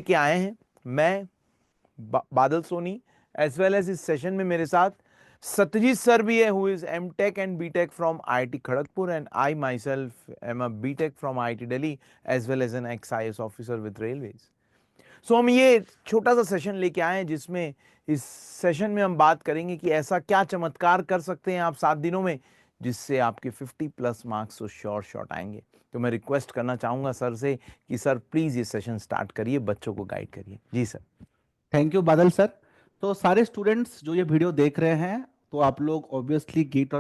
के आए हैं। मैं Badal Soni as well as इस सेशन में मेरे साथ सत्यजीत सर भी है, who is MTech and BTech from IIT Kharagpur, and I myself am a BTech from IIT Delhi as well as an ex IAS officer with railways. So हम ये छोटा सा सेशन लेके आए हैं जिसमें इस सेशन में हम बात करेंगे कि ऐसा क्या चमत्कार कर सकते हैं आप 7 दिनों में जिससे आपके 50+ मार्क्स तो शॉर्ट आएंगे। तो मैं रिक्वेस्ट करना चाहूंगा सर से कि सर प्लीज ये सेशन स्टार्ट करिए, बच्चों को गाइड करिए। जी सर। थैंक यू बादल सर। तो सारे स्टूडेंट्स जो ये वीडियो देख रहे हैं, तो आप लोग ऑब्वियसली गेट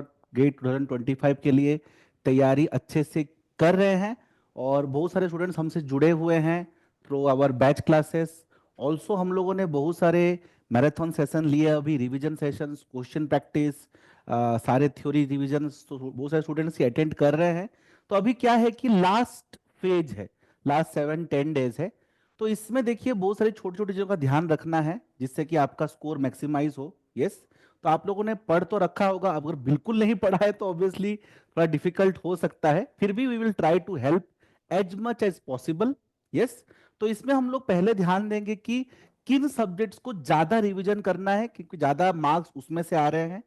2025 के लिए तैयारी अच्छे से कर रहे हैं। और बहुत सारे स्टूडेंट्स हमसे जुड़े हुए हैं through our batch classes. Also हम लोगों ने बहुत सारे मैराथन सेशन लिए, अभी रिवीजन सेशंस, क्वेश्चन प्रैक्टिस, सारे थ्योरी रिवीजन्स, तो बहुत सारे स्टूडेंट्स ये अटेंड कर रहे हैं। तो अभी क्या है कि लास्ट फेज है, लास्ट 7-10 डेज है। तो इसमें देखिए बहुत सारी छोटी छोटी चीजों का ध्यान रखना है जिससे कि आपका स्कोर मैक्सिमाइज हो। यस, तो आप लोगों ने पढ़ तो रखा होगा, अगर बिल्कुल नहीं पढ़ा है तो ऑब्वियसली थोड़ा डिफिकल्ट हो सकता है, फिर भी we will try to help as much as possible. Yes, तो इसमें हम लोग पहले ध्यान देंगे कि किन सब्जेक्ट्स को ज्यादा रिवीजन करना है क्योंकि ज्यादा मार्क्स उसमें से आ रहे हैं।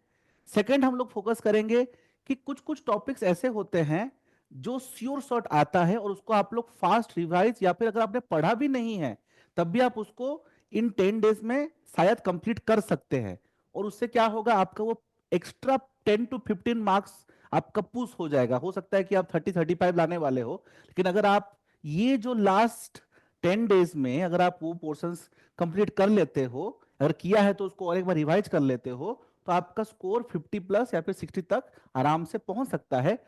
सेकंड, हम लोग फोकस करेंगे कि कुछ कुछ टॉपिक्स ऐसे होते हैं जो श्योर शॉट आता है और उसको आप लोग फास्ट रिवाइज, या फिर अगर आपने पढ़ा भी नहीं है तब भी आप उसको इन 10 डेज में शायद कंप्लीट कर सकते हैं। और उससे क्या होगा, आपका वो एक्स्ट्रा 10 to 15 मार्क्स आपका पुश हो जाएगा। हो सकता है कि आप 30-35 लाने वाले हो, लेकिन अगर आप ये जो लास्ट 10 डेज में अगर आप वो पोर्शंस कंप्लीट कर लेते हो, अगर किया है तो उसको और एक बार रिवाइज कर लेते हो, तो आपका स्कोर 50+ या फिर 60 तक आराम से पहुंच सकता है।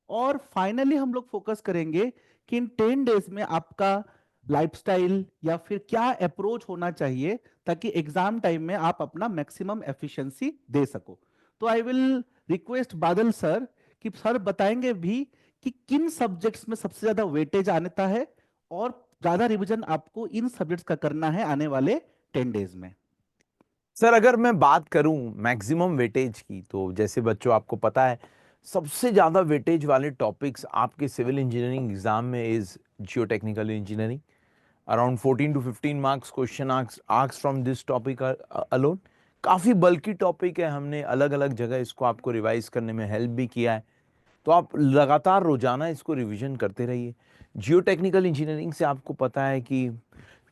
और फाइनली हम लोग फोकस करेंगे कि इन 10 डेज में आपका लाइफस्टाइल या फिर क्या अप्रोच होना चाहिए ताकि एग्जाम टाइम में आप अपना मैक्सिमम एफिशिएंसी दे सको। तो आई विल रिक्वेस्ट बादल सर कि सर बताएंगे भी कि किन सब्जेक्ट्स में सबसे ज्यादा वेटेज आने है और ज्यादा रिवीजन आपको इन सब्जेक्ट्स का करना है आने वाले 10 डेज में। सर अगर मैं बात करूं मैक्सिमम वेटेज की, तो जैसे बच्चों आपको पता है सबसे ज़्यादा वेटेज वाले टॉपिक्स आपके सिविल इंजीनियरिंग एग्जाम में is Jio technical engineering. Around 14 to 15 marks question arcs from this topic alone. काफ़ी बल्कि टॉपिक है, हमने अलग अलग जगह इसको आपको रिवाइज करने में हेल्प भी किया है। तो आप लगातार रोजाना इसको रिवीजन करते रहिए। जियो टेक्निकल इंजीनियरिंग से आपको पता है कि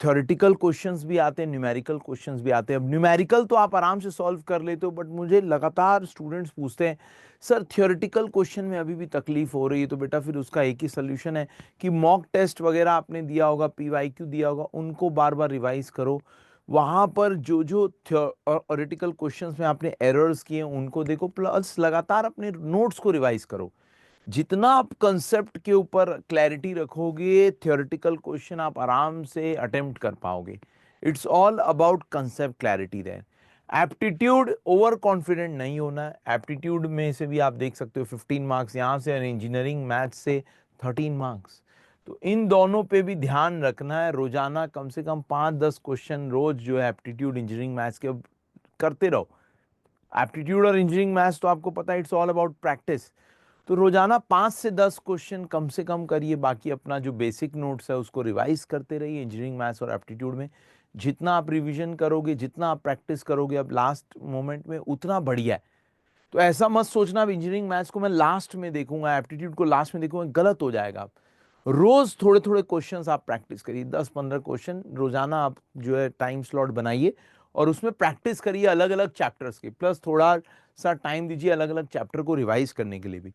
थ्योरेटिकल क्वेश्चंस भी आते हैं, न्यूमेरिकल क्वेश्चंस भी आते हैं। अब न्यूमेरिकल तो आप आराम से सॉल्व कर लेते हो, बट मुझे लगातार स्टूडेंट्स पूछते हैं सर थ्योरेटिकल क्वेश्चन में अभी भी तकलीफ हो रही है। तो बेटा फिर उसका एक ही सोल्यूशन है कि मॉक टेस्ट वगैरह आपने दिया होगा, पीवाईक्यू दिया होगा, उनको बार बार रिवाइज करो। वहां पर जो जो थ्योरेटिकल क्वेश्चंस में आपने एरर्स किए उनको देखो, प्लस लगातार अपने नोट्स को रिवाइज करो। जितना आप कंसेप्ट के ऊपर क्लैरिटी रखोगे, थ्योरेटिकल क्वेश्चन आप आराम से अटेम्प्ट कर पाओगे। It's all about concept clarity there. Aptitude overconfident नहीं होना है। एप्टीट्यूड में से भी आप देख सकते हो 15 मार्क्स यहाँ से, और इंजीनियरिंग मैथ से 13 मार्क्स। तो इन दोनों पे भी ध्यान रखना है। रोजाना कम से कम 5-10 क्वेश्चन रोज जो है एप्टीट्यूड इंजीनियरिंग मैथ्स के करते रहो। एप्टीट्यूड और इंजीनियरिंग मैथ्स तो आपको पता है इट्स ऑल अबाउट प्रैक्टिस। तो रोजाना 5 से 10 क्वेश्चन कम से कम करिए, बाकी अपना जो बेसिक नोट्स है उसको रिवाइज करते रहिए। इंजीनियरिंग मैथ्स और एप्टीट्यूड में जितना आप रिवीजन करोगे, जितना आप प्रैक्टिस करोगे अब लास्ट मोमेंट में, उतना बढ़िया है। तो ऐसा मत सोचना अब इंजीनियरिंग मैथ्स को मैं लास्ट में देखूंगा, एप्टीट्यूड को लास्ट में देखूंगा, गलत हो जाएगा। आप रोज थोड़े थोड़े क्वेश्चंस आप प्रैक्टिस करिए, 10-15 क्वेश्चन रोजाना आप जो है टाइम स्लॉट बनाइए और उसमें प्रैक्टिस करिए अलग अलग चैप्टर्स की, प्लस थोड़ा सा टाइम दीजिए अलग अलग चैप्टर को रिवाइज करने के लिए भी।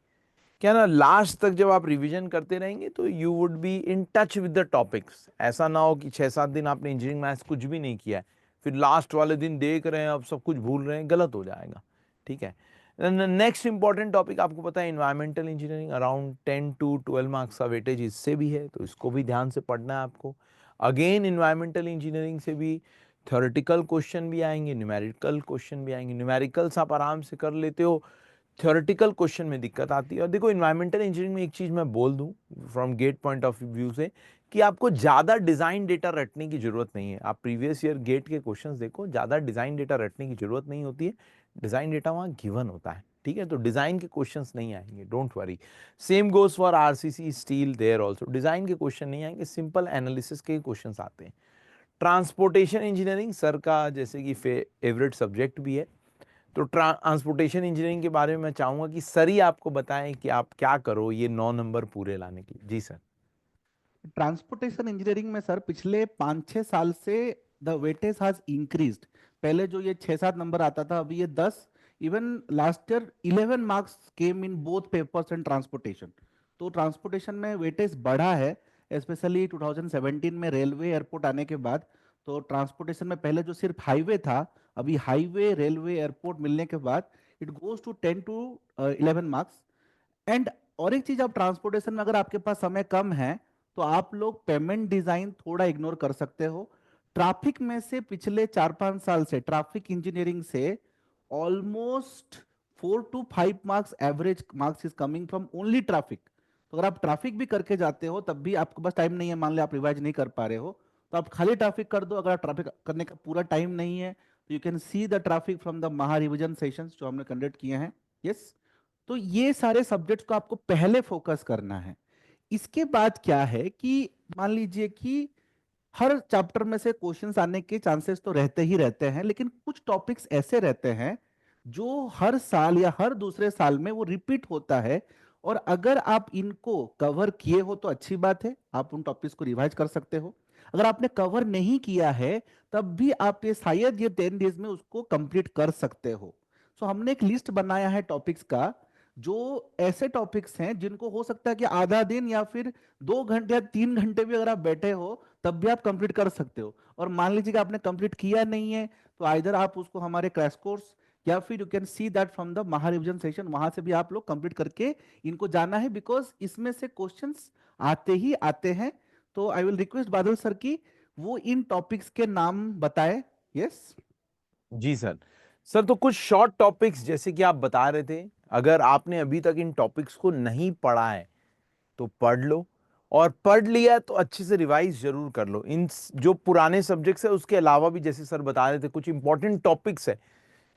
क्या ना, लास्ट तक जब आप रिवीजन करते रहेंगे तो you would be in touch with the topics. ऐसा ना हो कि 6-7 दिन आपने इंजीनियरिंग मैथ्स कुछ भी नहीं किया है, फिर लास्ट वाले दिन देख रहे हैं अब सब कुछ भूल रहे हैं, गलत हो जाएगा। ठीक है। नेक्स्ट इंपॉर्टेंट टॉपिक आपको पता है environmental engineering, around 10 to 12 marks का वेटेज इससे भी है, तो इसको भी ध्यान से पढ़ना है आपको। अगेन इन्वायरमेंटल इंजीनियरिंग से भी थ्योरेटिकल क्वेश्चन भी आएंगे, न्यूमेरिकल क्वेश्चन भी आएंगे। न्यूमेरिकल्स आप आराम से कर लेते हो, थ्योरेटिकल क्वेश्चन में दिक्कत आती है। और देखो इन्वायरमेंटल इंजीनियरिंग में एक चीज मैं बोल दूं from GATE point of view से, कि आपको ज्यादा डिजाइन डेटा रटने की जरूरत नहीं है। आप प्रीवियस ईयर गेट के क्वेश्चंस देखो, ज्यादा डिजाइन डेटा रटने की जरूरत नहीं होती है। डिजाइन डेटा वहां गिवन होता है, ठीक है। तो डिजाइन के क्वेश्चंस नहीं आएंगे, don't worry. Same goes for RCC steel, there also design के क्वेश्चन नहीं आएंगे, सिंपल एनालिसिस के क्वेश्चंस आते हैं। ट्रांसपोर्टेशन इंजीनियरिंग सर का जैसे कि फेवरेट सब्जेक्ट भी है, तो ट्रांसपोर्टेशन इंजीनियरिंग के बारे में मैं चाहूंगा कि सर ही आपको बताएं कि आप क्या करो ये 9 नंबर पूरे लाने के लिए। जी सर। ट्रांसपोर्टेशन इंजीनियरिंग में सर पिछले 5-6 साल से द वेटेज हैज इंक्रीज्ड। पहले जो ये 6-7 नंबर आता था, अभी ये 10, even last year 11 marks came in both papers and transportation. तो ट्रांसपोर्टेशन में वेटेज बढ़ा है, स्पेशली 2017 में रेलवे एयरपोर्ट आने के बाद। तो ट्रांसपोर्टेशन में पहले जो सिर्फ हाईवे था, अभी हाईवे रेलवे एयरपोर्ट मिलने के बाद it goes to 10 to 11 marks. And और एक चीज, आप ट्रांसपोर्टेशन में अगर आपके पास समय कम है तो आप लोग पेमेंट डिजाइन थोड़ा इग्नोर कर सकते हो। ट्रैफिक में से पिछले 4-5 साल से ट्रैफिक इंजीनियरिंग से almost 4 to 5 marks average marks is coming from only traffic. तो अगर आप ट्रैफिक भी करके जाते हो तब भी आपके पास टाइम नहीं है, मान लिया आप रिवाइज नहीं कर पा रहे हो, तो आप खाली ट्रैफिक कर दो। अगर आप ट्रैफिक करने का पूरा टाइम नहीं है तो you can see the traffic from the महा रिविजन सेशंस जो हमने कंडक्ट किए हैं। यस। तो ये सारे सब्जेक्ट्स को आपको पहले फोकस करना है। इसके बाद क्या है कि मान लीजिए कि हर चैप्टर में से क्वेश्चंस आने के चांसेस तो रहते ही रहते हैं, लेकिन कुछ टॉपिक्स ऐसे रहते हैं जो हर साल या हर दूसरे साल में वो रिपीट होता है। और अगर आप इनको कवर किए हो तो अच्छी बात है, आप उन टॉपिक्स को रिवाइज कर सकते हो। अगर आपने कवर नहीं किया है तब भी आप ये शायद ये 10 डेज में उसको कंप्लीट कर सकते हो। सो हमने एक लिस्ट बनाया है टॉपिक्स का, जो ऐसे टॉपिक्स हैं जिनको हो सकता है कि आधा दिन या फिर 2 घंटे या 3 घंटे भी अगर आप बैठे हो तब भी आप कंप्लीट कर सकते हो। और मान लीजिए कि आपने कंप्लीट किया नहीं है तो आइधर आप उसको हमारे क्रैश कोर्स या फिर you can see that from the महा रिविजन सेशन, वहां से भी आप लोग कंप्लीट करके इनको जाना है, बिकॉज इसमें से क्वेश्चंस आते ही आते हैं। तो आई विल रिक्वेस्ट बादल सर की वो इन टॉपिक्स के नाम बताए। यस। जी सर। सर तो कुछ शॉर्ट टॉपिक्स जैसे कि आप बता रहे थे, अगर आपने अभी तक इन टॉपिक्स को नहीं पढ़ा है तो पढ़ लो, और पढ़ लिया है तो अच्छे से रिवाइज जरूर कर लो। इन जो पुराने सब्जेक्ट्स है उसके अलावा भी जैसे सर बता रहे थे कुछ इंपॉर्टेंट टॉपिक्स है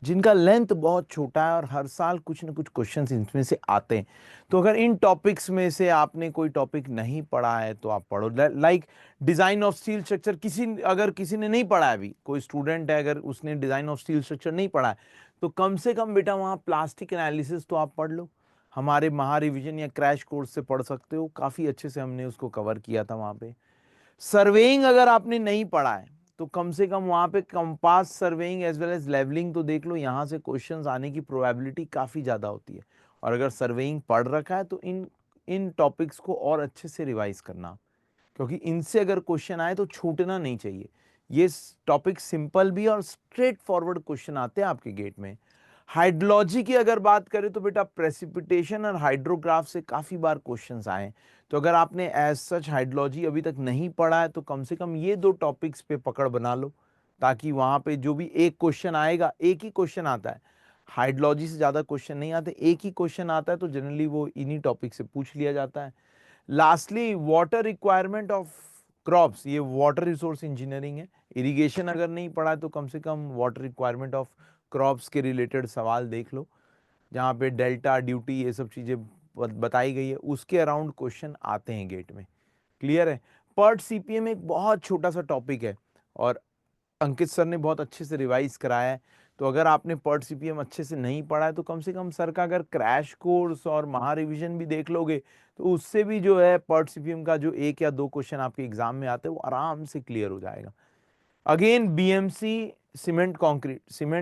जिनका लेंथ बहुत छोटा है और हर साल कुछ ना कुछ क्वेश्चंस इनमें से आते हैं। तो अगर इन टॉपिक्स में से आपने कोई टॉपिक नहीं पढ़ा है तो आप पढ़ो। Like design of steel structure, अगर किसी ने नहीं पढ़ा है, अभी कोई स्टूडेंट है अगर उसने डिजाइन ऑफ स्टील स्ट्रक्चर नहीं पढ़ा है, तो कम से कम बेटा वहाँ प्लास्टिक एनालिसिस तो आप पढ़ लो। हमारे महा रिवीजन या क्रैश कोर्स से पढ़ सकते हो, काफी अच्छे से हमने उसको कवर किया था वहाँ पे। सर्वेइंग अगर आपने नहीं पढ़ा है तो कम से कम वहां पे compass surveying as well as levelling तो देख लो, यहां से क्वेश्चंस आने की प्रोबेबिलिटी काफी ज्यादा होती है। और अगर सर्वेइंग पढ़ रखा है तो इन इन टॉपिक्स को और अच्छे से रिवाइज करना, क्योंकि इनसे अगर क्वेश्चन आए तो छूटना नहीं चाहिए। ये टॉपिक सिंपल भी और स्ट्रेट फॉरवर्ड क्वेश्चन आते हैं आपके गेट में। हाइड्रोलॉजी की अगर बात करें तो बेटा प्रेसिपिटेशन और हाइड्रोग्राफ से काफी बार क्वेश्चंस आए हैं। तो अगर आपने एज सच हाइड्रोलॉजी अभी तक नहीं पढ़ा है तो कम से कम ये दो टॉपिक्स पे पकड़ बना लो, ताकि वहां पे जो भी एक क्वेश्चन आएगा, एक ही क्वेश्चन आता है, हाइड्रोलॉजी से ज्यादा क्वेश्चन नहीं आते, एक ही क्वेश्चन आता है तो जनरली वो इन्हीं टॉपिक से पूछ लिया जाता है। Lastly water requirement of crops, ये वाटर रिसोर्स इंजीनियरिंग है। इरिगेशन अगर नहीं पढ़ा है तो कम से कम वाटर रिक्वायरमेंट ऑफ क्रॉप्स के रिलेटेड सवाल देख लो, जहाँ पे डेल्टा ड्यूटी ये सब चीजें बताई गई है, उसके अराउंड क्वेश्चन आते हैं गेट में। क्लियर है? पर्ट सीपीएम एक बहुत छोटा सा टॉपिक है और अंकित सर ने बहुत अच्छे से रिवाइज कराया है। तो अगर आपने पर्ट सीपीएम अच्छे से नहीं पढ़ा है तो कम से कम सर का अगर क्रैश कोर्स और महा रिवीजन भी देख लोगे तो उससे भी जो है पर्ट सीपीएम का जो एक या दो क्वेश्चन आपके एग्जाम में आते हैं वो आराम से क्लियर हो जाएगा। अगेन बीएमसी सीमेंट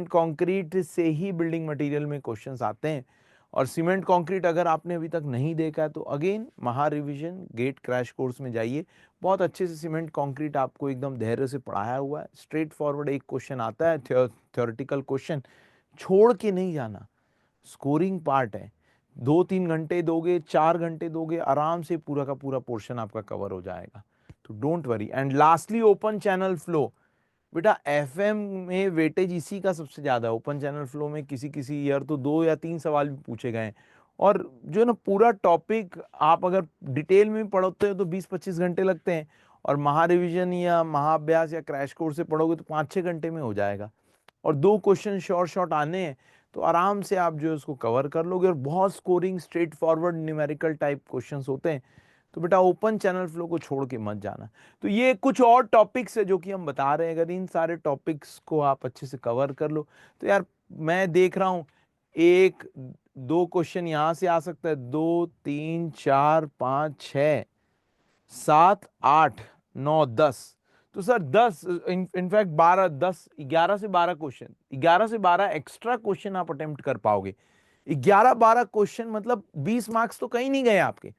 कंक्रीट से ही बिल्डिंग मटेरियल में क्वेश्चंस आते हैं। और सीमेंट कंक्रीट अगर आपने अभी तक नहीं देखा है तो अगेन महा रिवीजन गेट क्रैश कोर्स में जाइए, बहुत अच्छे से सीमेंट कंक्रीट आपको एकदम धैर्य से पढ़ाया हुआ है। स्ट्रेट फॉरवर्ड एक क्वेश्चन आता है, थ्योरेटिकल क्वेश्चन छोड़ के नहीं जाना, स्कोरिंग पार्ट है। 2-3 घंटे दोगे, 4 घंटे दोगे, आराम से पूरा का पूरा पोर्शन आपका कवर हो जाएगा। तो don't worry. And lastly open channel flow, बेटा एफएम में वेटेज इसी का सबसे ज्यादा है। ओपन चैनल फ्लो में किसी किसी ईयर तो 2 या 3 सवाल भी पूछे गए हैं। और जो है ना पूरा टॉपिक आप अगर डिटेल में पढ़ते हो तो 20-25 घंटे लगते हैं, और महा रिवीजन या महाअभ्यास या क्रैश कोर्स से पढ़ोगे तो 5-6 घंटे में हो जाएगा। और दो क्वेश्चन शॉर्ट शॉर्ट आने हैं तो आराम से आप जो है उसको कवर कर लोगे, और बहुत scoring straight forward numerical type questions होते हैं। तो बेटा ओपन चैनल फ्लो को छोड़ के मत जाना। तो ये कुछ और टॉपिक्स है जो कि हम बता रहे हैं, अगर इन सारे टॉपिक्स को आप अच्छे से कवर कर लो तो यार मैं देख रहा हूँ एक दो क्वेश्चन यहाँ से आ सकता है, 2 3 4 5 6 7 8 9 10। तो सर 10 इनफैक्ट 12 10 11 से 12 क्वेश्चन, 11 से 12 एक्स्ट्रा क्वेश्चन आप अटेम्प्ट कर पाओगे। 11 12 क्वेश्चन मतलब 20 मार्क्स तो कहीं नहीं गए आपके।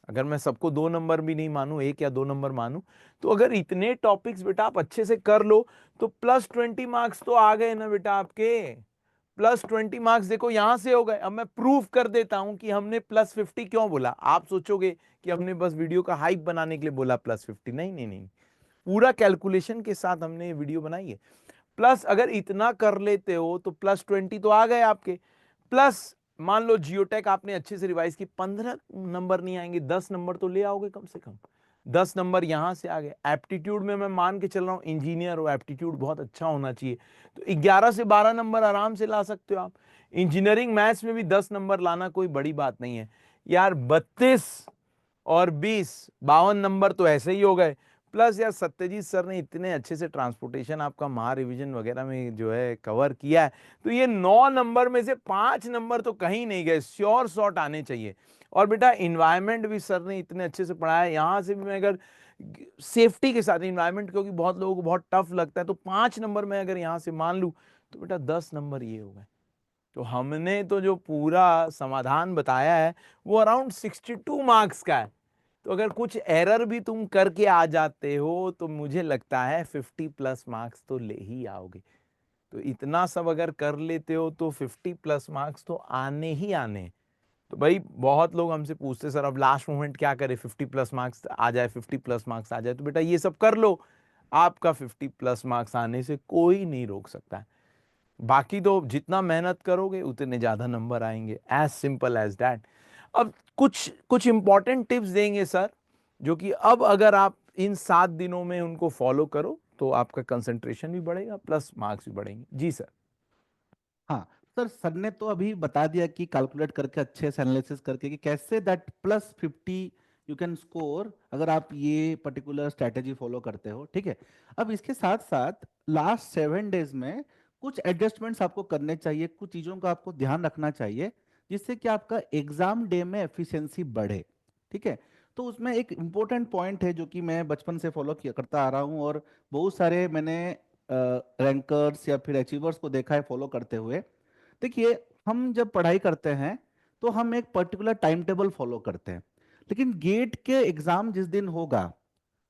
अगर मैं सबको 2 नंबर भी नहीं मानूं, 1 या 2 नंबर मानूं, तो अगर इतने टॉपिक्स बेटा आप अच्छे से कर लो तो +20 मार्क्स तो आ गए ना बेटा आपके। +20 मार्क्स देखो यहां से हो गए। अब मैं प्रूफ कर देता हूं कि हमने +50 क्यों बोला। आप सोचोगे कि हमने बस वीडियो का हाइप बनाने के लिए बोला +50, नहीं नहीं नहीं, पूरा कैलकुलेशन के साथ हमने ये वीडियो बनाई है। प्लस अगर इतना कर लेते हो तो +20 तो आ गए आपके। प्लस मान लो जियोटेक आपने अच्छे से रिवाइज की, 15 नंबर नहीं आएंगे, 10 नंबर तो ले आओगे कम से कम। 10 नंबर यहां से आ गए। एप्टीट्यूड में मैं मान के चल रहा हूं इंजीनियर हो, एप्टीट्यूड बहुत अच्छा होना चाहिए, तो 11 से 12 नंबर आराम से ला सकते हो आप। इंजीनियरिंग मैथ्स में भी 10 नंबर लाना कोई बड़ी बात नहीं है यार। 32 और 20 52 नंबर तो ऐसे ही हो गए। प्लस यार सत्यजीत सर ने इतने अच्छे से ट्रांसपोर्टेशन आपका महा रिवीजन वगैरह में जो है कवर किया है, तो ये 9 नंबर में से 5 नंबर तो कहीं नहीं गए, श्योर शॉट आने चाहिए। और बेटा इन्वायरमेंट भी सर ने इतने अच्छे से पढ़ाया है, यहाँ से भी मैं अगर सेफ्टी के साथ इन्वायरमेंट, क्योंकि बहुत लोगों को बहुत टफ लगता है, तो 5 नंबर में अगर यहाँ से मान लूँ तो बेटा 10 नंबर ये हो गए। तो हमने तो जो पूरा समाधान बताया है वो अराउंड 62 मार्क्स का है। तो अगर कुछ एरर भी तुम करके आ जाते हो तो मुझे लगता है 50+ मार्क्स तो ले ही आओगे। तो इतना सब अगर कर लेते हो तो 50+ मार्क्स तो आने ही आने हैं। तो भाई बहुत लोग हमसे पूछते सर अब लास्ट मोमेंट क्या करें, 50+ मार्क्स आ जाए, 50+ मार्क्स आ जाए। तो बेटा ये सब कर लो, आपका 50+ मार्क्स आने से कोई नहीं रोक सकता है। बाकी तो जितना मेहनत करोगे उतने ज्यादा नंबर आएंगे, एज सिंपल एज दैट। अब कुछ कुछ इंपॉर्टेंट टिप्स देंगे सर, जो कि अब अगर आप इन 7 दिनों में उनको फॉलो करो तो आपका कंसंट्रेशन भी बढ़ेगा प्लस मार्क्स भी बढ़ेंगे। जी सर। हाँ सर ने तो अभी बता दिया कि कैलकुलेट करके अच्छे से एनालिसिस करके कि कैसे दैट +50 यू कैन स्कोर, अगर आप ये पर्टिकुलर स्ट्रेटेजी फॉलो करते हो, ठीक है। अब इसके साथ साथ लास्ट 7 डेज में कुछ एडजस्टमेंट्स आपको करने चाहिए, कुछ चीज़ों का आपको ध्यान रखना चाहिए जिससे कि आपका एग्जाम डे में एफिशिएंसी बढ़े, ठीक है। तो उसमें एक इम्पोर्टेंट पॉइंट है जो कि मैं बचपन से फॉलो किया करता आ रहा हूँ, और बहुत सारे मैंने रैंकर्स या फिर अचीवर्स को देखा है फॉलो करते हुए। देखिए, हम जब पढ़ाई करते हैं तो हम एक पर्टिकुलर टाइम टेबल फॉलो करते हैं, लेकिन गेट के एग्जाम जिस दिन होगा,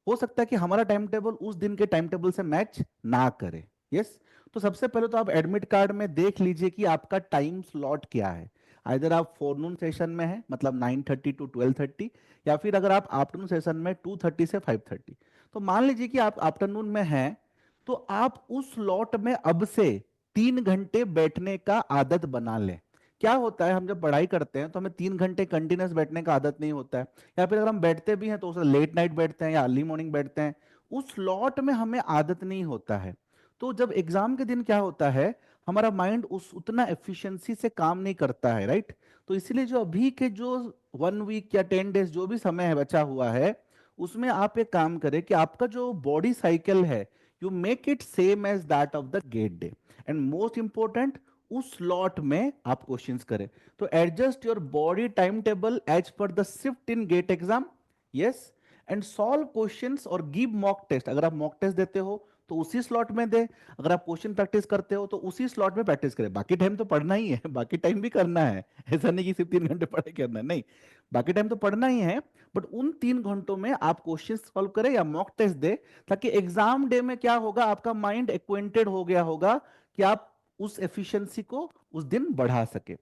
हो सकता है कि हमारा टाइम टेबल उस दिन के टाइम टेबल से मैच ना करे। यस। तो सबसे पहले तो आप एडमिट कार्ड में देख लीजिए कि आपका टाइम स्लॉट क्या है। इधर आप फोरनून सेशन में है, मतलब 9:30 to 12:30, या फिर अगर आप आफ्टरनून सेशन में 2:30 से 5:30। तो मान लीजिए कि आप आफ्टरनून में हैं, तो आप उस स्लॉट में अब से 3 घंटे बैठने का आदत बना लें। क्या होता है, हम जब पढ़ाई करते हैं तो हमें 3 घंटे कंटिन्यूस बैठने का आदत नहीं होता है, या फिर अगर हम बैठते भी हैं तो उसे लेट नाइट बैठते हैं या अर्ली मॉर्निंग बैठते हैं, उस स्लॉट में हमें आदत नहीं होता है। तो जब एग्जाम के दिन क्या होता है, हमारा माइंड उस उतना एफिशिएंसी से काम नहीं करता है, राइट। तो इसीलिए जो अभी के जो 1 वीक या 10 डेज जो भी समय है बचा हुआ है, उसमें आप एक काम करें कि आपका जो बॉडी साइकिल है, you make it same as that of the GATE day. And most important, उस स्लॉट में आप क्वेश्चंस करें। तो adjust your body time table as per the shift in GATE exam. Yes. And solve questions और give mock test. अगर आप mock test देते हो तो उसी स्लॉट में दे, अगर आप क्वेश्चन प्रैक्टिस करते हो तो उसी स्लॉट में प्रैक्टिस करें। बाकी टाइम तो पढ़ना ही है, बाकी टाइम भी करना है। ऐसा नहीं कि सिर्फ 3 घंटे पढ़ाई करना है, नहीं, बाकी टाइम तो पढ़ना ही है। बट उन 3 घंटों में आप क्वेश्चन सॉल्व करें या मॉक टेस्ट दे, ताकि एग्जाम डे में क्या होगा, आपका माइंड एक्वेंटेड हो गया होगा कि आप उस एफिशिएंसी को उस दिन बढ़ा सके।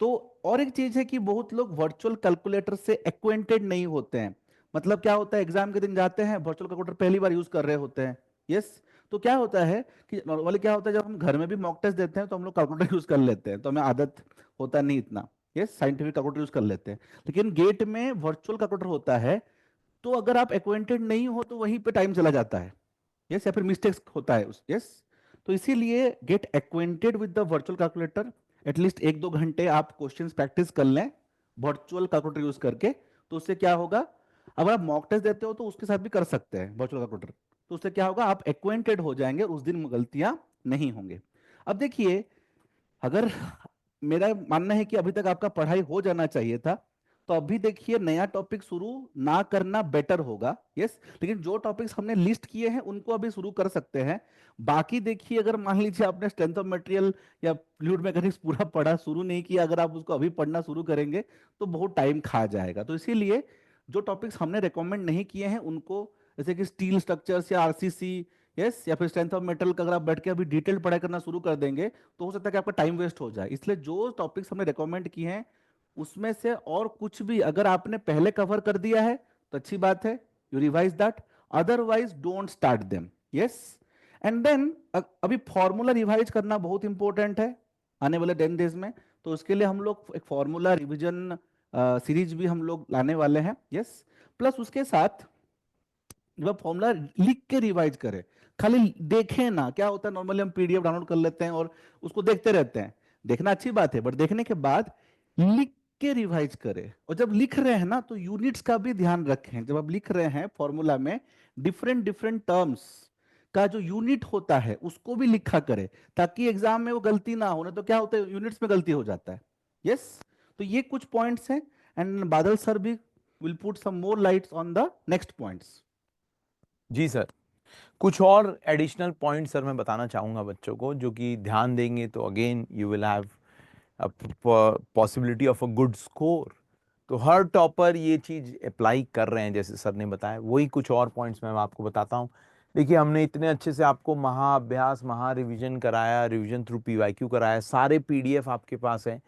तो और एक चीज है कि बहुत लोग वर्चुअल कैलकुलेटर से एक्वेंटेड नहीं होते हैं। मतलब क्या होता है, एग्जाम के दिन जाते हैं, वर्चुअल कैलकुलेटर पहली बार यूज कर रहे होते हैं। यस। तो क्या होता है कि नॉर्मली क्या होता है, जब हम घर में भी मॉक टेस्ट देते हैं तो हम लोग कैलकुलेटर यूज कर लेते हैं, तो हमें आदत होता नहीं इतना। यस, साइंटिफिक कैलकुलेटर यूज कर लेते हैं। लेकिन गेट में वर्चुअल कैलकुलेटर होता है, तो अगर आप एक्वेंटेड नहीं हो तो वहीं पे टाइम चला जाता है। यस, या फिर मिस्टेक्स होता है उस। यस। तो इसीलिए get acquainted with the virtual calculator. At least 1-2 घंटे आप क्वेश्चंस प्रैक्टिस कर लें वर्चुअल कैलकुलेटर यूज करके। तो उससे क्या होगा, अगर आप मॉक टेस्ट देते हो तो उसके साथ भी कर सकते हैं वर्चुअल कैलकुलेटर। तो उससे क्या होगा, आप एक्वेंटेड हो जाएंगे, उस दिन गलतियां नहीं होंगे। अब देखिए, अगर मेरा मानना है कि अभी तक आपका पढ़ाई हो जाना चाहिए था, तो अभी देखिए नया टॉपिक शुरू ना करना बेटर होगा। यस, लेकिन जो टॉपिक्स हमने लिस्ट किए हैं उनको अभी शुरू कर सकते हैं। बाकी देखिए, अगर मान लीजिए आपने स्ट्रेंथ ऑफ मटेरियल या फ्लूइड मैकेनिक्स पूरा पढ़ा शुरू नहीं किया, अगर आप उसको अभी पढ़ना शुरू करेंगे तो बहुत टाइम खा जाएगा। तो इसीलिए जो टॉपिक्स हमने रिकमेंड नहीं किए हैं उनको, जैसे कि स्टील स्ट्रक्चर्स या आरसीसी, यस, या फिर स्ट्रेंथ ऑफ मेटल का अगर आप बैठ के अभी डिटेल पढ़ाई करना शुरू कर देंगे तो हो सकता है कि आपका टाइम वेस्ट हो जाए। इसलिए जो टॉपिक्स हमने रिकमेंड किए हैं उसमें से और कुछ भी अगर आपने पहले कवर कर दिया है तो अच्छी बात है, you revise that, otherwise don't start them. Yes, and then अभी फॉर्मूला रिवाइज करना बहुत इंपॉर्टेंट है आने वाले 10 डेज में। तो उसके लिए हम लोग एक फॉर्मूला रिवीजन सीरीज भी हम लोग लाने वाले हैं। यस, प्लस उसके साथ जब आप फॉर्मूला लिख के रिवाइज करें, खाली देखें ना। क्या होता है, नॉर्मली हम पीडीएफ डाउनलोड कर लेते हैं और उसको देखते रहते हैं। देखना अच्छी बात है, बट देखने के बाद लिख के रिवाइज करें। और जब लिख रहे हैं ना तो यूनिट्स का भी ध्यान रखें। जब आप लिख रहे हैं फॉर्मूला में, डिफरेंट डिफरेंट टर्म्स का जो यूनिट होता है उसको भी लिखा करें, ताकि एग्जाम में वो गलती ना हो। नहीं तो क्या होता है, यूनिट्स में गलती हो जाता है। यस, तो ये कुछ पॉइंट्स हैं, एंड बादल सर भी will put some more lights on the next points. जी सर, कुछ और एडिशनल पॉइंट सर मैं बताना चाहूँगा बच्चों को, जो कि ध्यान देंगे तो again you will have a possibility of a good score. तो हर टॉपर ये चीज़ अप्लाई कर रहे हैं जैसे सर ने बताया। वही कुछ और पॉइंट्स मैं आपको बताता हूँ। देखिए, हमने इतने अच्छे से आपको महाअभ्यास, महा रिवीजन कराया, रिवीजन थ्रू पीवाईक्यू कराया, सारे पीडीएफ आपके पास है,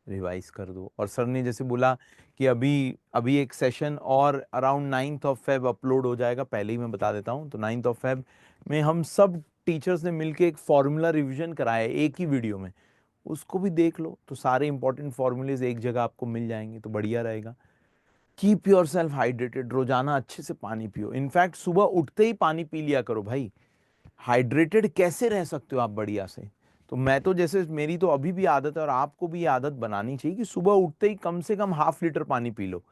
रिवाइज कर दो। और सर ने जैसे बोला कि अभी अभी एक सेशन और around 9th of Feb upload हो जाएगा, पहले ही मैं बता देता हूँ। तो 9th of Feb में हम सब टीचर्स ने मिलके एक फॉर्मूला रिवीजन कराया एक ही वीडियो में, उसको भी देख लो। तो सारे इंपॉर्टेंट फॉर्मूलेज एक जगह आपको मिल जाएंगे, तो बढ़िया रहेगा। कीप योर सेल्फ हाइड्रेटेड, रोजाना अच्छे से पानी पियो। इनफैक्ट सुबह उठते ही पानी पी लिया करो भाई। हाइड्रेटेड कैसे रह सकते हो आप बढ़िया से? तो मैं तो जैसे, मेरी तो अभी भी आदत है और आपको भी ये आदत बनानी चाहिए कि सुबह उठते ही कम से कम ½ लीटर पानी पी लो।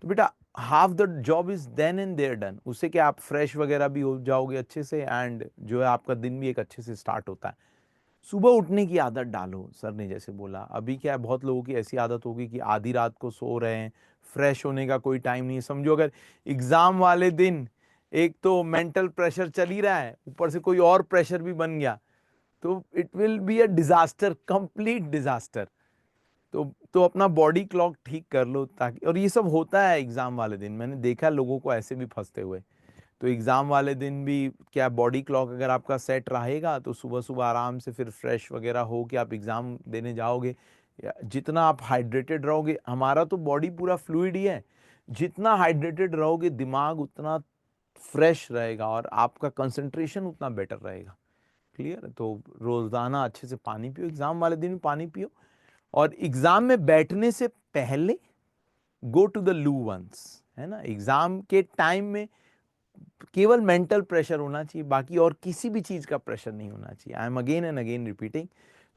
तो बेटा, half the job is then and there done. उससे क्या, आप फ्रेश वगैरह भी हो जाओगे अच्छे से, एंड जो है आपका दिन भी एक अच्छे से स्टार्ट होता है। सुबह उठने की आदत डालो, सर ने जैसे बोला। अभी क्या है, बहुत लोगों की ऐसी आदत होगी कि आधी रात को सो रहे हैं, फ्रेश होने का कोई टाइम नहीं है। समझो अगर एग्जाम वाले दिन एक तो मेंटल प्रेशर चल ही रहा है, ऊपर से कोई और प्रेशर भी बन गया, तो it will be a disaster, complete disaster. तो अपना बॉडी क्लॉक ठीक कर लो, ताकि, और ये सब होता है एग्जाम वाले दिन, मैंने देखा लोगों को ऐसे भी फंसते हुए। तो एग्जाम वाले दिन भी क्या, बॉडी क्लॉक अगर आपका सेट रहेगा तो सुबह सुबह आराम से फिर फ्रेश वगैरह हो के आप एग्जाम देने जाओगे। जितना आप हाइड्रेटेड रहोगे, हमारा तो बॉडी पूरा फ्लूइड ही है, जितना हाइड्रेटेड रहोगे दिमाग उतना फ्रेश रहेगा और आपका कंसंट्रेशन उतना बेटर रहेगा। क्लियर है? तो रोजाना अच्छे से पानी पियो, एग्जाम वाले दिन भी पानी पियो। और एग्जाम में बैठने से पहले go to the loo once, है ना। एग्जाम के टाइम में केवल मेंटल प्रेशर होना चाहिए, बाकी और किसी भी चीज का प्रेशर नहीं होना चाहिए। I am again and again repeating.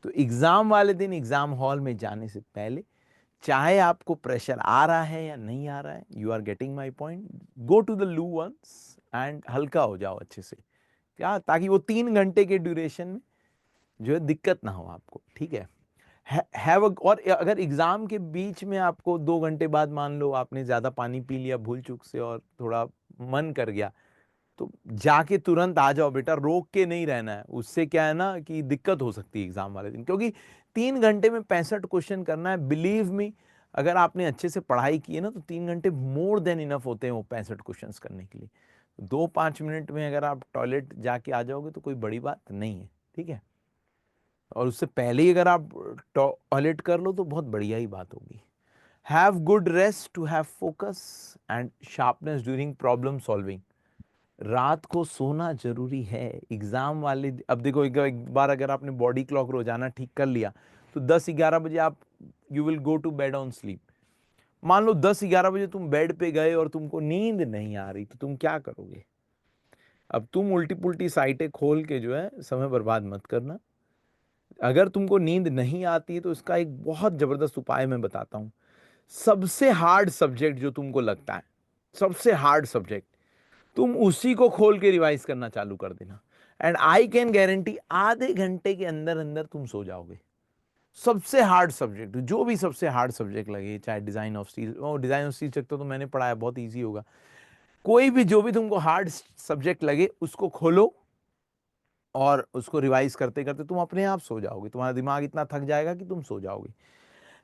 तो एग्जाम वाले दिन एग्जाम हॉल में जाने से पहले, चाहे आपको प्रेशर आ रहा है या नहीं आ रहा है, you are getting my point, go to the loo once and हल्का हो जाओ अच्छे से, क्या, ताकि वो 3 घंटे के ड्यूरेशन में जो है दिक्कत ना हो आपको। ठीक है? और अगर एग्जाम के बीच में आपको 2 घंटे बाद मान लो आपने ज्यादा पानी पी लिया भूल चूक से और थोड़ा मन कर गया, तो जाके तुरंत आ जाओ बेटा, रोक के नहीं रहना है। उससे क्या है ना कि दिक्कत हो सकती है एग्जाम वाले दिन, क्योंकि 3 घंटे में 65 क्वेश्चन करना है। बिलीव मी, अगर आपने अच्छे से पढ़ाई की है ना तो 3 घंटे मोर देन इनफ होते हैं वो 65 क्वेश्चन करने के लिए। 2-5 मिनट में अगर आप टॉयलेट जाके आ जाओगे तो कोई बड़ी बात नहीं है। ठीक है? और उससे पहले ही अगर आप टॉयलेट कर लो तो बहुत बढ़िया ही बात होगी। Have good rest to have focus and sharpness during problem solving. रात को सोना जरूरी है एग्जाम वाले अब देखो, एक बार अगर आपने बॉडी क्लॉक रोजाना ठीक कर लिया तो 10-11 बजे आप, you will go to bed on sleep. मान लो 10-11 बजे तुम बेड पे गए और तुमको नींद नहीं आ रही, तो तुम क्या करोगे? अब तुम उल्टी पुल्टी साइटें खोल के जो है समय बर्बाद मत करना। अगर तुमको नींद नहीं आती है तो इसका एक बहुत जबरदस्त उपाय मैं बताता हूं। सबसे हार्ड सब्जेक्ट जो तुमको लगता है, सबसे हार्ड सब्जेक्ट, तुम उसी को खोल के रिवाइज करना चालू कर देना, एंड आई कैन गारंटी आधे घंटे के अंदर अंदर तुम सो जाओगे। सबसे हार्ड सब्जेक्ट, जो भी सबसे हार्ड सब्जेक्ट लगे, चाहे डिजाइन ऑफ स्टील, ओ डिजाइन ऑफ स्टील तक तो मैंने पढ़ाया, बहुत इजी होगा। कोई भी जो भी तुमको हार्ड सब्जेक्ट लगे उसको खोलो और उसको रिवाइज करते करते तुम अपने आप सो जाओगे, तुम्हारा दिमाग इतना थक जाएगा कि तुम सो जाओगे।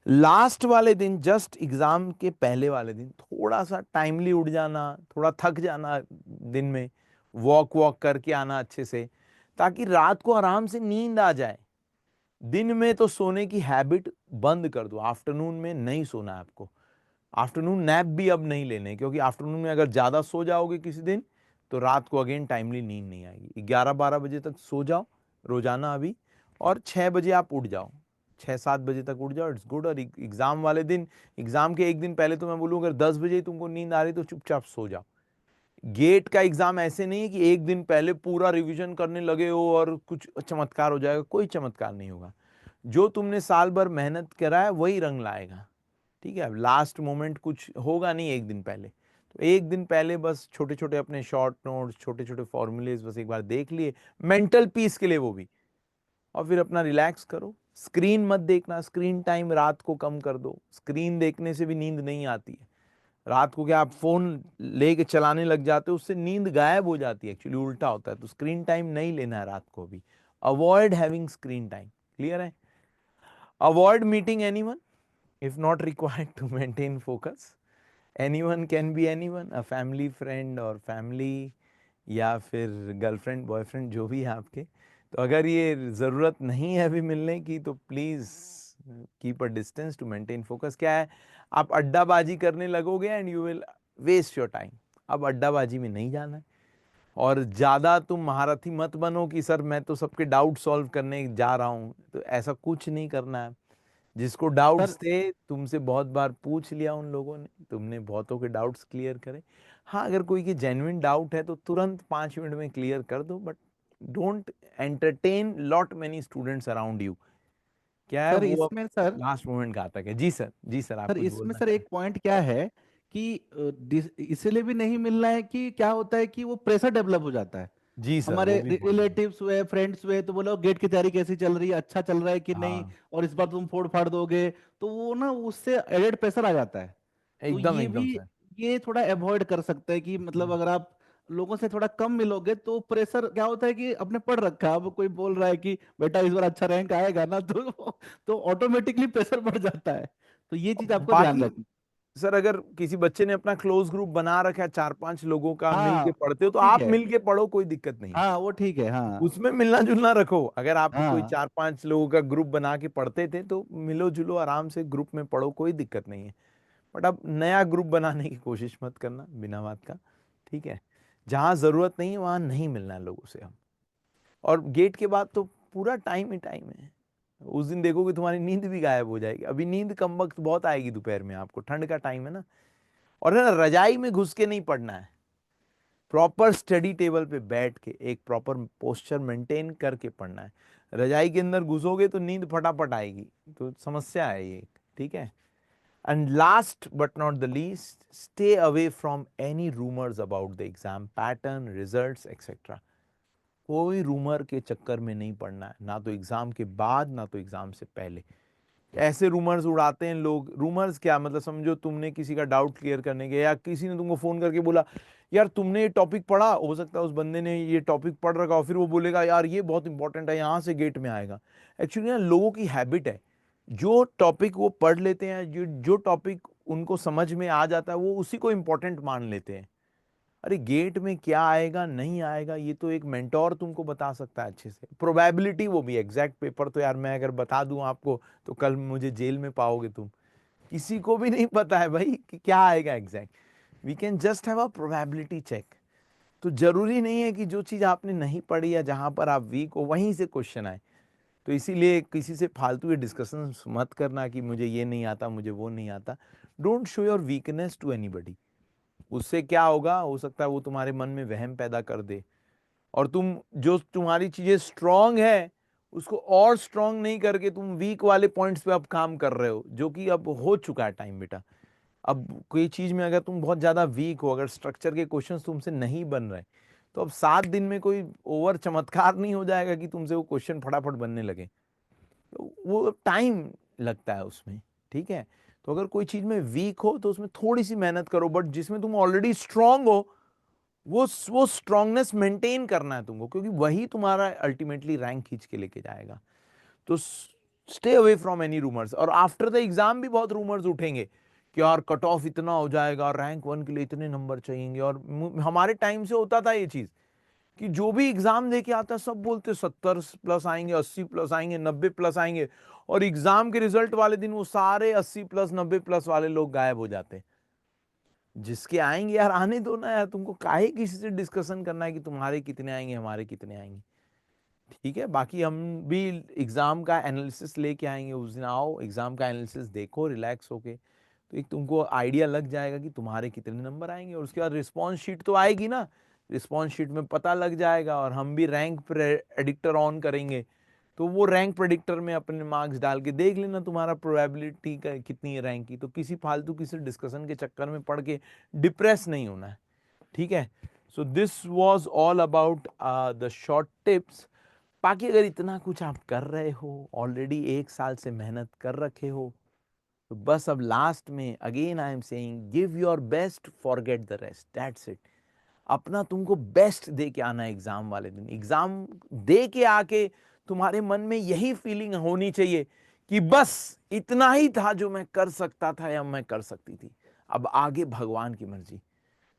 लास्ट वाले दिन, जस्ट एग्जाम के पहले वाले दिन, थोड़ा सा टाइमली उठ जाना, थोड़ा थक जाना दिन में, वॉक वॉक करके आना अच्छे से, ताकि रात को आराम से नींद आ जाए। दिन में तो सोने की हैबिट बंद कर दो, आफ्टरनून में नहीं सोना है आपको। आफ्टरनून नैप भी अब नहीं लेने, क्योंकि आफ्टरनून में अगर ज्यादा सो जाओगे किसी दिन तो रात को अगेन टाइमली नींद नहीं आएगी। 11-12 बजे तक सो जाओ रोजाना अभी, और 6 बजे आप उठ जाओ, 6-7 बजे तक उठ जाओ, इट्स गुड। और एग्जाम वाले दिन, एग्जाम के एक दिन पहले तो मैं बोलूँ अगर 10 बजे ही तुमको नींद आ रही तो चुपचाप सो जाओ। गेट का एग्जाम ऐसे नहीं है कि एक दिन पहले पूरा रिवीजन करने लगे हो और कुछ चमत्कार हो जाएगा, कोई चमत्कार नहीं होगा। जो तुमने साल भर मेहनत करा है वही रंग लाएगा, ठीक है। अब लास्ट मोमेंट कुछ होगा नहीं एक दिन पहले, तो एक दिन पहले बस छोटे छोटे अपने शॉर्ट नोट्स, छोटे छोटे फॉर्मूलेज बस एक बार देख लिए, मेंटल पीस के लिए वो भी, और फिर अपना रिलैक्स करो। स्क्रीन मत देखना, स्क्रीन टाइम रात को कम कर दो, स्क्रीन देखने से भी नींद नहीं आती है। रात को क्या आप फोन लेके चलाने लग जाते हो, उससे नींद गायब हो जाती है, एक्चुअली उल्टा होता है। तो स्क्रीन टाइम नहीं लेना है रात को भी, avoid having screen time, clear है। Avoid meeting anyone if not required to maintain focus. Anyone can be anyone, a family friend और family, या फिर गर्लफ्रेंड बॉयफ्रेंड जो भी है आपके। तो अगर ये ज़रूरत नहीं है अभी मिलने की तो please keep a distance to maintain focus. क्या है, आप अड्डाबाजी करने लगोगे and you will waste your time. अब अड्डाबाजी में नहीं जाना है, और ज़्यादा तुम महारथी मत बनो कि सर मैं तो सबके डाउट सॉल्व करने जा रहा हूँ, तो ऐसा कुछ नहीं करना है। जिसको सर डाउट्स थे तुमसे बहुत बार पूछ लिया उन लोगों ने, तुमने बहुतों के डाउट्स क्लियर करे। हाँ, अगर कोई के जेन्युइन डाउट है तो तुरंत 5 मिनट में क्लियर कर दो, but don't entertain lot many students around you. क्या है सर वो, अब इसमें सर लास्ट मोमेंट घातक है। जी सर, जी सर, आप सर कुछ इसमें बोलना सर चाहें। एक पॉइंट क्या है कि इसलिए भी नहीं मिलना है कि क्या होता है कि वो प्रेशर डेवलप हो जाता है। जी सर, हमारे वो भी बहुत बड़ी। रिलेटिव्स हुए, फ्रेंड्स हुए, तो बोलो गेट की तैयारी कैसी चल रही है, अच्छा चल रहा है कि नहीं, हाँ, और इस बार तुम फोड़ फाड़ दोगे, तो वो ना उससे एडेड प्रेशर आ जाता है। तो एकदम ये एकदम भी सर। ये थोड़ा अवॉइड कर सकते हैं कि मतलब अगर आप लोगों से थोड़ा कम मिलोगे तो प्रेशर क्या होता है कि अपने पढ़ रखा है, अब कोई बोल रहा है कि बेटा इस बार अच्छा रैंक आएगा ना, तो ऑटोमेटिकली प्रेशर बढ़ जाता है। तो ये चीज आपको ध्यान बाकी रखनी। सर, अगर किसी बच्चे ने अपना क्लोज ग्रुप बना रखा है, 4-5 लोगों का मिल हाँ के पढ़ते वो हो, तो ठीक आप है। मिल के पढ़ो, कोई दिक्कत नहीं है। हाँ वो ठीक है। हाँ उसमें मिलना जुलना रखो। अगर आप कोई हाँ 4-5 लोगों का ग्रुप बना के पढ़ते थे तो मिलो जुलो आराम से ग्रुप में पढ़ो, कोई दिक्कत नहीं है। बट अब नया ग्रुप बनाने की कोशिश मत करना बिना बात का, ठीक है। जहां जरूरत नहीं है वहां नहीं मिलना है लोगों से हम। और गेट के बाद तो पूरा टाइम ही टाइम है। उस दिन देखोगे तुम्हारी नींद भी गायब हो जाएगी। अभी नींद कम वक्त बहुत आएगी दोपहर में, आपको ठंड का टाइम है ना। और है ना, रजाई में घुस के नहीं पढ़ना है, प्रॉपर स्टडी टेबल पे बैठ के एक प्रॉपर पोस्चर मेंटेन करके पढ़ना है। रजाई के अंदर घुसोगे तो नींद फटाफट आएगी, तो समस्या है ये, ठीक है। And last but not the least, stay away from any rumours about the exam pattern, results etcetera. कोई रूमर के चक्कर में नहीं पड़ना है, ना तो एग्जाम के बाद ना तो एग्जाम से पहले। ऐसे रूमर्स उड़ाते हैं लोग। रूमर्स क्या मतलब, समझो तुमने किसी का डाउट क्लियर करने के, या किसी ने तुमको फोन करके बोला यार तुमने ये टॉपिक पढ़ा, हो सकता है उस बंदे ने ये टॉपिक पढ़ रखा हो, फिर वो बोलेगा यार ये बहुत इंपॉर्टेंट है, यहाँ से गेट में आएगा। एक्चुअली ना लोगों की हैबिट है, जो टॉपिक वो पढ़ लेते हैं, जो जो टॉपिक उनको समझ में आ जाता है वो उसी को इंपॉर्टेंट मान लेते हैं। अरे गेट में क्या आएगा नहीं आएगा ये तो एक मेंटोर तुमको बता सकता है अच्छे से, प्रोबेबिलिटी, वो भी एग्जैक्ट पेपर तो यार मैं अगर बता दूं आपको तो कल मुझे जेल में पाओगे तुम। किसी को भी नहीं पता है भाई कि क्या आएगा exact. We can just have a probability check. तो जरूरी नहीं है कि जो चीज आपने नहीं पढ़ी या जहां पर आप वीक हो वहीं से क्वेश्चन आए। तो इसीलिए किसी से फालतू के डिस्कशन मत करना कि मुझे ये नहीं आता, मुझे वो नहीं आता। Don't show your weakness to anybody. उससे क्या होगा, हो सकता है वो तुम्हारे मन में वहम पैदा कर दे, और तुम जो तुम्हारी चीजें स्ट्रांग है उसको और स्ट्रांग नहीं करके तुम वीक वाले पॉइंट्स पे अब काम कर रहे हो, जो कि अब हो चुका है टाइम बेटा। अब कोई चीज में अगर तुम बहुत ज्यादा वीक हो, अगर स्ट्रक्चर के क्वेश्चंस तुमसे नहीं बन रहे, तो अब 7 दिन में कोई ओवर चमत्कार नहीं हो जाएगा कि तुमसे वो क्वेश्चन फटाफट बनने लगे। तो वो टाइम लगता है उसमें, ठीक है। तो अगर कोई चीज में वीक हो तो उसमें थोड़ी सी मेहनत करो, बट जिसमें तुम ऑलरेडी स्ट्रांग हो वो स्ट्रांगनेस मेंटेन करना है तुमको, क्योंकि वही तुम्हारा अल्टीमेटली रैंक खींच के लेके जाएगा। तो stay away from any rumours. और आफ्टर द एग्जाम भी बहुत रूमर्स उठेंगे कि यार कट ऑफ इतना हो जाएगा, रैंक 1 के लिए इतने नंबर चाहिए। और हमारे टाइम से होता था ये चीज कि जो भी एग्जाम दे के आता सब बोलते 70 प्लस आएंगे, 80 प्लस आएंगे, 90 प्लस आएंगे। और एग्जाम के रिजल्ट वाले दिन वो सारे 80 प्लस 90 प्लस वाले लोग गायब हो जाते। जिसके आएंगे यार आने दो ना यार, तुमको काहे किसी से डिस्कशन करना है कि तुम्हारे कितने आएंगे हमारे कितने आएंगे। ठीक है, बाकी हम भी एग्जाम का एनालिसिस लेके आएंगे उस दिन। आओ एग्जाम का एनालिसिस देखो रिलैक्स होके, तो एक तुमको आइडिया लग जाएगा कि तुम्हारे कितने नंबर आएंगे। और उसके बाद रिस्पॉन्स शीट तो आएगी ना, रिस्पॉन्स शीट में पता लग जाएगा। और हम भी रैंक प्रेडिक्टर ऑन करेंगे, तो वो रैंक प्रेडिक्टर में अपने मार्क्स डाल के देख लेना तुम्हारा प्रोबेबिलिटी का कितनी है रैंक की। तो किसी फालतू किसी डिस्कशन के चक्कर में पड़ के डिप्रेस नहीं होना है, ठीक है। So this was all about the short tips. बाकी अगर इतना कुछ आप कर रहे हो, ऑलरेडी 1 साल से मेहनत कर रखे हो, तो बस अब लास्ट में again I am saying give your best, forget the rest, that's it. अपना तुमको बेस्ट दे के आना है एग्जाम वाले दिन। एग्जाम दे के आके तुम्हारे मन में यही फीलिंग होनी चाहिए कि बस इतना ही था जो मैं कर सकता था या मैं कर सकती थी, अब आगे भगवान की मर्जी।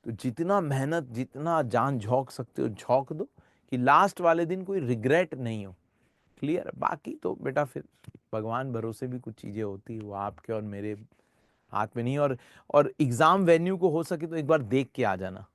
तो जितना मेहनत जितना जान झोंक सकते हो झोंक दो, कि लास्ट वाले दिन कोई रिग्रेट नहीं हो। क्लियर। बाकी तो बेटा फिर भगवान भरोसे भी कुछ चीजें होती है, वो आपके और मेरे हाथ में नहीं। और एग्जाम वेन्यू को हो सके तो एक बार देख के आ जाना।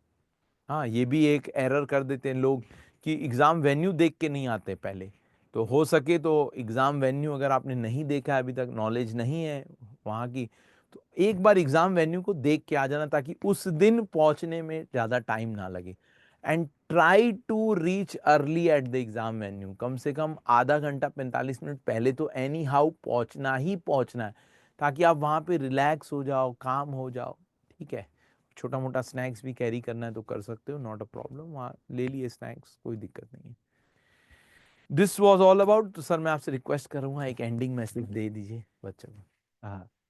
हाँ, ये भी एक एरर कर देते हैं लोग कि एग्जाम वेन्यू देख के नहीं आते पहले। तो हो सके तो एग्जाम वेन्यू अगर आपने नहीं देखा है अभी तक, नॉलेज नहीं है वहाँ की, तो एक बार एग्जाम वेन्यू को देख के आ जाना, ताकि उस दिन पहुंचने में ज़्यादा टाइम ना लगे। And try to reach early at the exam venue. कम से कम आधा घंटा 45 मिनट पहले तो एनी हाउ पहुंचना ही पहुंचना है, ताकि आप वहाँ पे रिलैक्स हो जाओ, काम हो जाओ, ठीक है। छोटा मोटा स्नैक्स भी कैरी करना है तो कर सकते हो, नॉट अ प्रॉब्लम, वहाँ ले लिए स्नैक्स, कोई दिक्कत नहीं है। This was all about. तो सर मैं आपसे रिक्वेस्ट करूंगा एक एंडिंग मैसेज दे दीजिए बच्चों को। हाँ